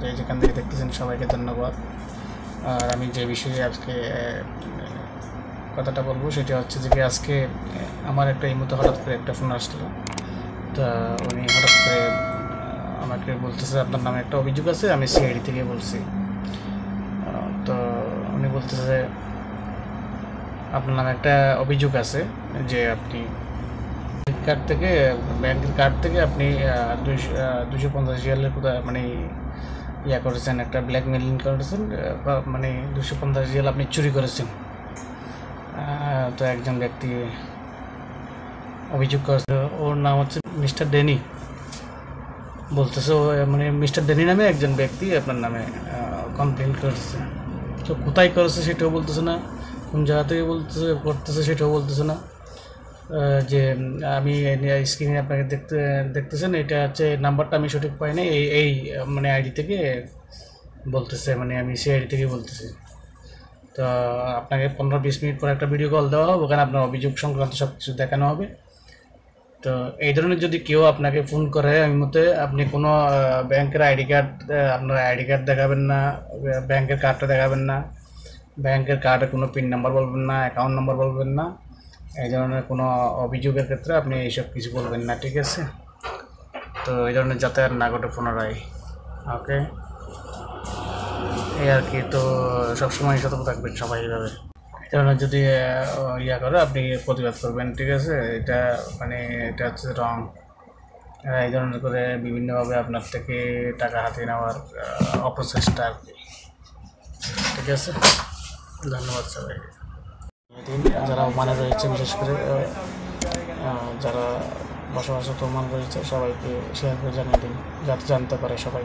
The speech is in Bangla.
যে যেখান থেকে দেখতেছেন সবাইকে ধন্যবাদ। আর আমি যে বিষয়ে আজকে কথাটা বলবো সেটা হচ্ছে যে আজকে আমার একটা এই মতো হঠাৎ করে একটা ফোন আসলো। তা উনি হঠাৎ করে আমাকে বলতেছে আপনার নামে একটা অভিযোগ আছে, আমি সিআইডি থেকে বলছি। তো উনি বলতেছে আপনার নামে একটা অভিযোগ আছে যে আপনি ব্যাংকের কার্ড থেকে আপনি 250 রিয়ালের কোথায় মানে ইয়া করেছেন, একটা ব্ল্যাকমেলিং করেছেন, মানে 250 রিয়াল আপনি চুরি করেছেন। তো একজন ব্যক্তি অভিযোগ করেছে, ওর নাম হচ্ছে মিস্টার ডেনি। বলতেছে মানে মিস্টার ডেনি নামে একজন ব্যক্তি আপনার নামে কমপ্লেন করেছে। তো কোথায় করেছে সেটাও বলতেছে না, কোন জায়গা থেকে করতেছে সেটাও বলতেছে না। যে আমি স্ক্রিনে আপনাকে দেখতেছেন, এটা হচ্ছে নাম্বারটা আমি সঠিক পাই না, এই মানে আইডি থেকে বলতেছে, মানে আমি সেই আইডি থেকে বলতেছি। তো আপনাকে 15-20 মিনিট পর একটা ভিডিও কল দেওয়া হবে, ওখানে আপনার অভিযোগ সংক্রান্ত সব কিছু দেখানো হবে। তো এই ধরনের যদি কেউ আপনাকে ফোন করে, আমি মতে আপনি কোনো ব্যাংকের আইডি কার্ড, আপনার আইডি কার্ড দেখাবেন না, ব্যাংকের কার্ডটা দেখাবেন না, ব্যাংকের কার্ডে কোনো পিন নাম্বার বলবেন না, অ্যাকাউন্ট নাম্বার বলবেন না। এই ধরনের কোনো অভিযোগের ক্ষেত্রে আপনি এইসব কিছু বলবেন না, ঠিক আছে? তো এই ধরনের যাতে আর না ঘটে পুনরায়। ওকে, এই আর কি। তো সবসময় সতর্ক থাকবেন সবাই এইভাবে। এই ধরনের যদি ইয়া করে আপনি প্রতিবাদ করবেন, ঠিক আছে? এটা মানে এটা হচ্ছে রং। এই ধরনের করে বিভিন্নভাবে আপনার থেকে টাকা হাতিয়ে নেওয়ার অপচেষ্টা আর কি, ঠিক আছে? ধন্যবাদ সবাইকে। যারা ওমানে রয়েছে, বিশেষ করে যারা বসবাসরত ওমান রয়েছে, সবাইকে শেয়ার করে জানিয়ে দিন যাতে জানতে পারে সবাই।